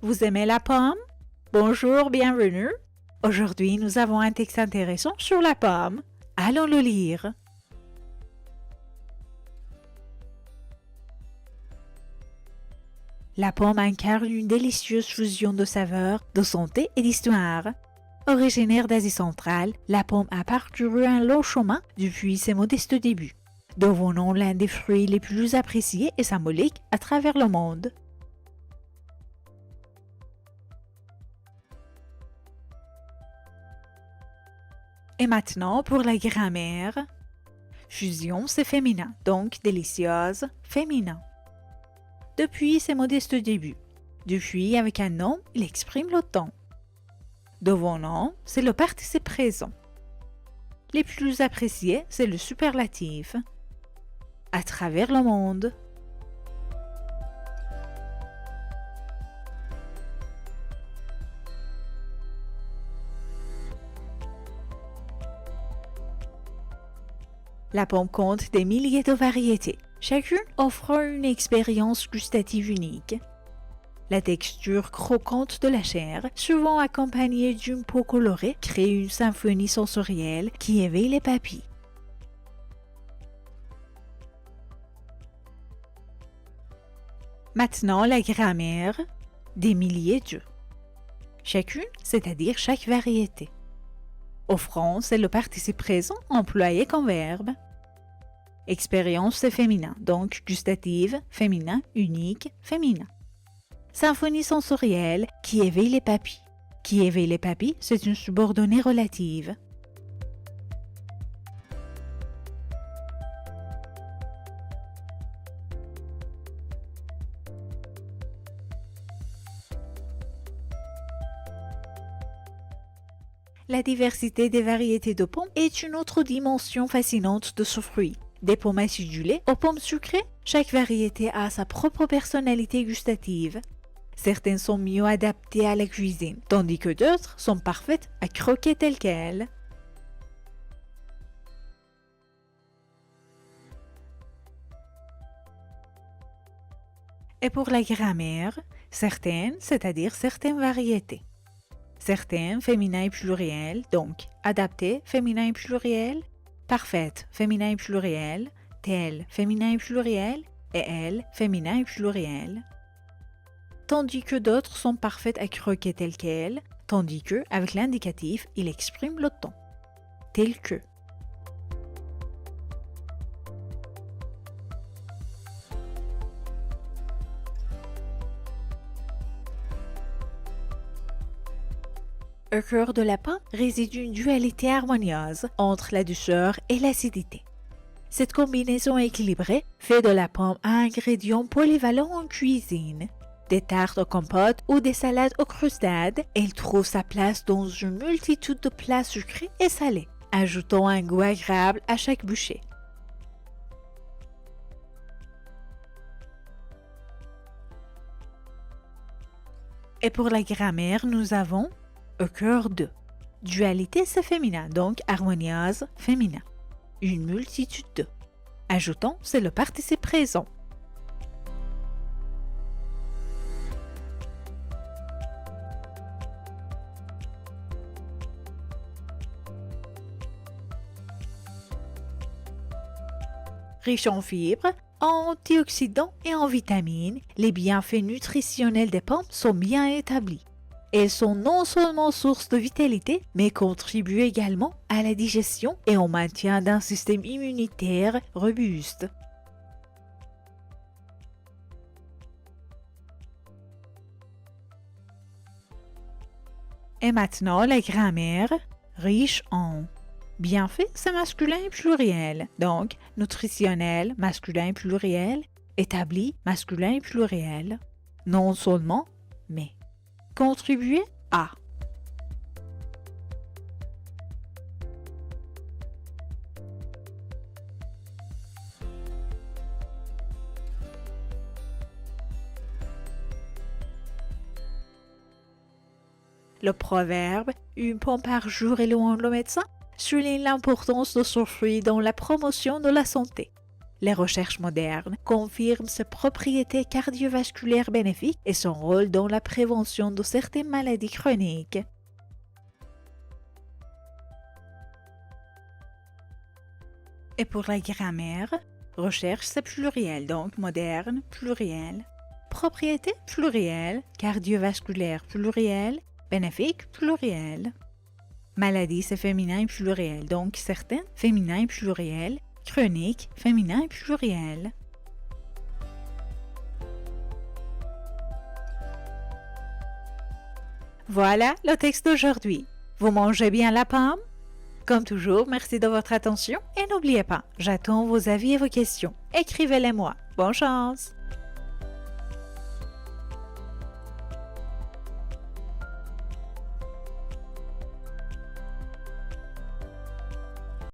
Vous aimez la pomme? Bonjour, bienvenue. Aujourd'hui, nous avons un texte intéressant sur la pomme. Allons le lire. La pomme incarne une délicieuse fusion de saveurs, de santé et d'histoire. Originaire d'Asie centrale, la pomme a parcouru un long chemin depuis ses modestes débuts, devenant l'un des fruits les plus appréciés et symboliques à travers le monde. Et maintenant pour la grammaire. Fusion, c'est féminin, donc délicieuse, féminin. Depuis ses modestes débuts. Depuis, avec un nom, il exprime le temps. Devenant, c'est le participe présent. Les plus appréciés, c'est le superlatif. À travers le monde. La pomme compte des milliers de variétés, chacune offrant une expérience gustative unique. La texture croquante de la chair, souvent accompagnée d'une peau colorée, crée une symphonie sensorielle qui éveille les papilles. Maintenant, la grammaire des milliers de. Chacune, c'est-à-dire chaque variété. Offrant, c'est le participe présent employé comme verbe. Expérience, c'est féminin, donc gustative, féminin, unique, féminin. Symphonie sensorielle qui éveille les papilles. Qui éveille les papilles, c'est une subordonnée relative. La diversité des variétés de pommes est une autre dimension fascinante de ce fruit. Des pommes acidulées aux pommes sucrées, chaque variété a sa propre personnalité gustative. Certaines sont mieux adaptées à la cuisine, tandis que d'autres sont parfaites à croquer telles quelles. Et pour la grammaire, certaines, c'est-à-dire certaines variétés. Certaines, féminin et pluriel, donc adapté, féminin et pluriel, parfaite, féminin et pluriel, telle, féminin et pluriel, et elle, féminin et pluriel. Tandis que d'autres sont parfaites à croquer telles quelles, tandis que, avec l'indicatif, il exprime le temps. Tel que. Au cœur de la pomme réside une dualité harmonieuse entre la douceur et l'acidité. Cette combinaison équilibrée fait de la pomme un ingrédient polyvalent en cuisine. Des tartes aux compotes ou des salades aux crustades, elle trouve sa place dans une multitude de plats sucrés et salés, ajoutant un goût agréable à chaque bouchée. Et pour la grammaire, nous avons au cœur de. Dualité, c'est féminin, donc harmonieuse, féminin. Une multitude de. Ajoutons, c'est le participe présent. Riche en fibres, en antioxydants et en vitamines, les bienfaits nutritionnels des pommes sont bien établis. Elles sont non seulement source de vitalité, mais contribuent également à la digestion et au maintien d'un système immunitaire robuste. Et maintenant, la grammaire, riche en. Bienfait, c'est masculin et pluriel, donc nutritionnel, masculin et pluriel, établi, masculin et pluriel. Non seulement, mais. Contribuer à. Le proverbe « Une pomme par jour éloigne le médecin » souligne l'importance de ce fruit dans la promotion de la santé. Les recherches modernes confirment ses propriétés cardiovasculaires bénéfiques et son rôle dans la prévention de certaines maladies chroniques. Et pour la grammaire, recherche c'est pluriel, donc moderne, pluriel. Propriété pluriel, cardiovasculaire pluriel, bénéfique pluriel. Maladie c'est féminin pluriel, donc certaines féminin pluriel, chronique féminin pluriel. Voilà le texte d'aujourd'hui. Vous mangez bien la pomme? Comme toujours, merci de votre attention et n'oubliez pas, j'attends vos avis et vos questions. Écrivez-les moi. Bonne chance!